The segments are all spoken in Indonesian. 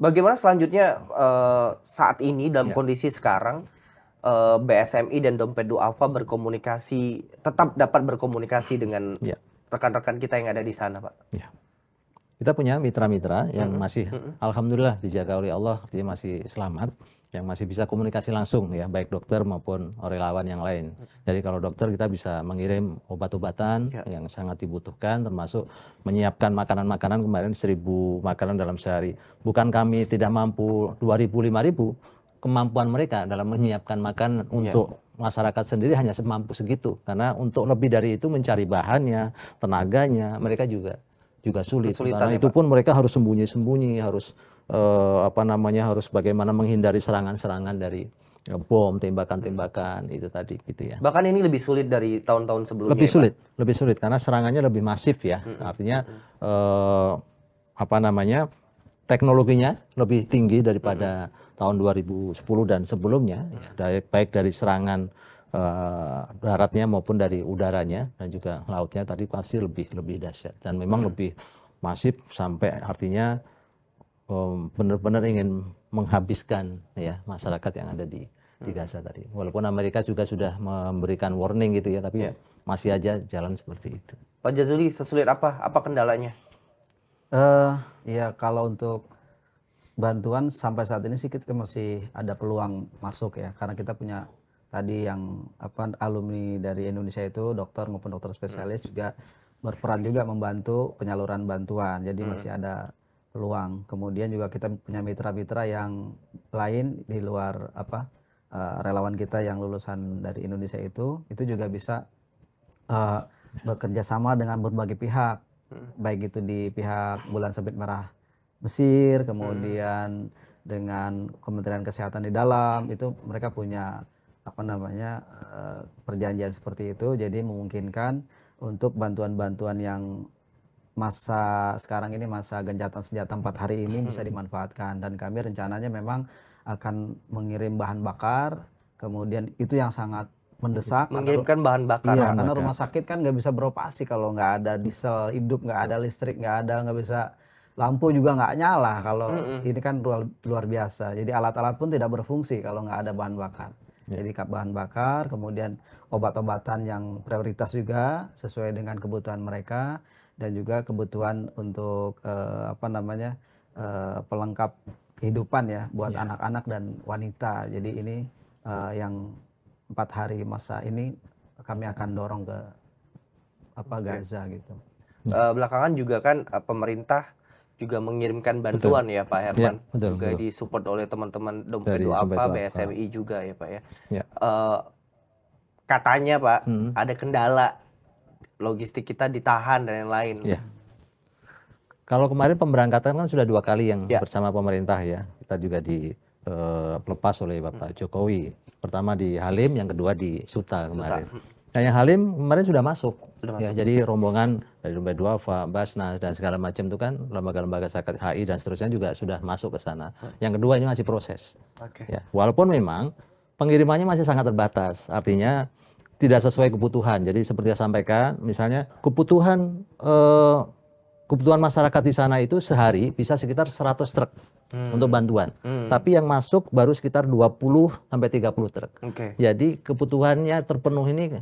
Bagaimana selanjutnya saat ini dalam Ya. kondisi sekarang BSMI dan Dompet Duafa tetap dapat berkomunikasi dengan Ya. rekan-rekan kita yang ada di sana, Pak? Ya. Kita punya mitra-mitra yang masih alhamdulillah dijaga oleh Allah, artinya masih selamat, yang masih bisa komunikasi langsung ya, baik dokter maupun relawan yang lain. Jadi kalau dokter kita bisa mengirim obat-obatan Ya. yang sangat dibutuhkan, termasuk menyiapkan makanan-makanan kemarin 1.000 makanan dalam sehari. Bukan kami tidak mampu 2.000, 5.000, kemampuan mereka dalam menyiapkan makanan untuk masyarakat sendiri hanya semampu segitu. Karena untuk lebih dari itu mencari bahannya, tenaganya, mereka juga sulit. Kesulitan Karena ya, itu Pak? pun mereka harus sembunyi-sembunyi, harus harus bagaimana menghindari serangan-serangan dari bom, tembakan-tembakan itu tadi gitu ya. Bahkan ini lebih sulit dari tahun-tahun sebelumnya ya, Pak? Lebih sulit karena serangannya lebih masif ya. Artinya teknologinya lebih tinggi daripada tahun 2010 dan sebelumnya, ya, baik dari serangan daratnya maupun dari udaranya dan juga lautnya tadi pasti lebih dahsyat dan memang lebih masif sampai artinya benar-benar ingin menghabiskan ya masyarakat yang ada di Gaza tadi. Walaupun Amerika juga sudah memberikan warning gitu ya, tapi masih aja jalan seperti itu. Pak Jazuli, sesulit apa? Apa kendalanya? Ya kalau untuk bantuan sampai saat ini sih kita masih ada peluang masuk ya, karena kita punya tadi yang alumni dari Indonesia itu dokter maupun dokter spesialis juga berperan juga membantu penyaluran bantuan, jadi masih ada peluang. Kemudian juga kita punya mitra-mitra yang lain di luar relawan kita yang lulusan dari Indonesia itu juga bisa bekerja sama dengan berbagai pihak, baik itu di pihak Bulan Sabit Merah Mesir, kemudian dengan Kementerian Kesehatan di dalam itu mereka punya perjanjian seperti itu, jadi memungkinkan untuk bantuan-bantuan yang masa sekarang ini, masa gencatan senjata 4 hari ini bisa dimanfaatkan. Dan kami rencananya memang akan mengirim bahan bakar, kemudian itu yang sangat mendesak. Mengirimkan bahan bakar. Iya, karena rumah sakit kan nggak bisa beroperasi kalau nggak ada diesel hidup, nggak ada listrik, nggak bisa, lampu juga nggak nyala kalau ini kan luar biasa. Jadi alat-alat pun tidak berfungsi kalau nggak ada bahan bakar. Jadi bahan bakar, kemudian obat-obatan yang prioritas juga sesuai dengan kebutuhan mereka, dan juga kebutuhan untuk pelengkap kehidupan ya buat anak-anak dan wanita. Jadi ini yang 4 hari masa ini kami akan dorong ke Gaza gitu. Belakangan juga kan pemerintah juga mengirimkan bantuan ya Pak Herman, juga disupport oleh teman-teman Dompet Duafa, BSMI juga ya Pak ya. Katanya Pak ada kendala logistik kita ditahan dan lain-lain. Ya. Kalau kemarin pemberangkatan kan sudah 2 kali yang bersama pemerintah ya. Kita juga dilepas oleh Bapak Jokowi. Pertama di Halim, yang kedua di Suta kemarin. Nah yang Halim kemarin sudah masuk. Ya, jadi rombongan dari Dompet Duafa, Basnas dan segala macam itu kan lembaga-lembaga zakat HI dan seterusnya juga sudah masuk ke sana. Yang kedua ini masih proses. Ya, walaupun memang pengirimannya masih sangat terbatas. Artinya tidak sesuai kebutuhan. Jadi seperti saya sampaikan, misalnya kebutuhan masyarakat di sana itu sehari bisa sekitar 100 truk untuk bantuan. Tapi yang masuk baru sekitar 20 sampai 30 truk. Jadi kebutuhannya terpenuh ini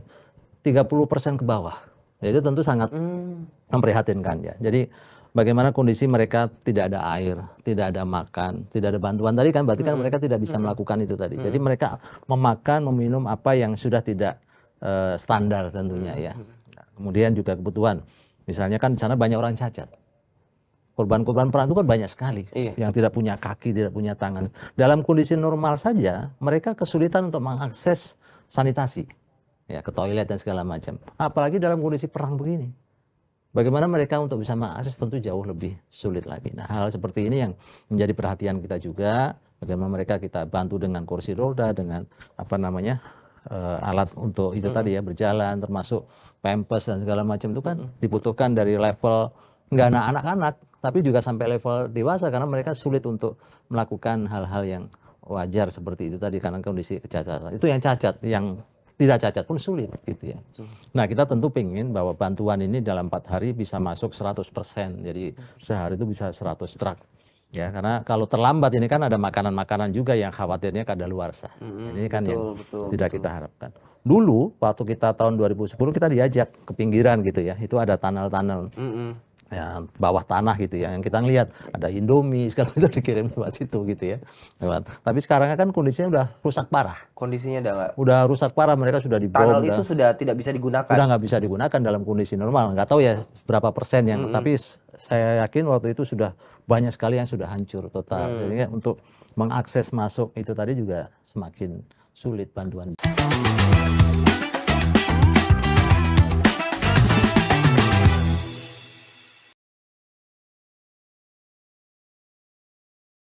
30% ke bawah. Jadi tentu sangat memprihatinkan ya. Jadi bagaimana kondisi mereka tidak ada air, tidak ada makan, tidak ada bantuan tadi kan, berarti kan mereka tidak bisa melakukan itu tadi. Jadi mereka memakan, meminum apa yang sudah tidak standar tentunya ya. Kemudian juga kebutuhan. Misalnya kan di sana banyak orang cacat. Korban-korban perang itu kan banyak sekali yang tidak punya kaki, tidak punya tangan. Dalam kondisi normal saja mereka kesulitan untuk mengakses sanitasi. Ya, ke toilet dan segala macam. Apalagi dalam kondisi perang begini. Bagaimana mereka untuk bisa mengakses tentu jauh lebih sulit lagi. Nah, hal seperti ini yang menjadi perhatian kita juga. Bagaimana mereka kita bantu dengan kursi roda, dengan alat untuk itu tadi ya, berjalan, termasuk pampers dan segala macam itu kan dibutuhkan dari level nggak anak-anak, tapi juga sampai level dewasa karena mereka sulit untuk melakukan hal-hal yang wajar seperti itu tadi karena kondisi kecacatan. Itu yang cacat, yang tidak cacat pun sulit gitu ya. Nah kita tentu pengen bahwa bantuan ini dalam 4 hari bisa masuk 100%. Jadi sehari itu bisa 100 truk. Ya, karena kalau terlambat ini kan ada makanan-makanan juga yang khawatirnya kadaluarsa. Ini kan yang tidak kita harapkan. Dulu waktu kita tahun 2010 kita diajak ke pinggiran gitu ya, itu ada tunnel-tunnel. Ya, bawah tanah gitu ya, yang kita ngelihat ada Indomie sekarang itu dikirim lewat situ gitu ya. Tapi sekarang kan kondisinya udah rusak parah. Kondisinya udah rusak parah, mereka sudah dibom. Tunnel itu sudah tidak bisa digunakan. Udah nggak bisa digunakan dalam kondisi normal. Nggak tahu ya berapa persen yang, tapi saya yakin waktu itu sudah banyak sekali yang sudah hancur total. Jadi untuk mengakses masuk itu tadi juga semakin sulit bantuan.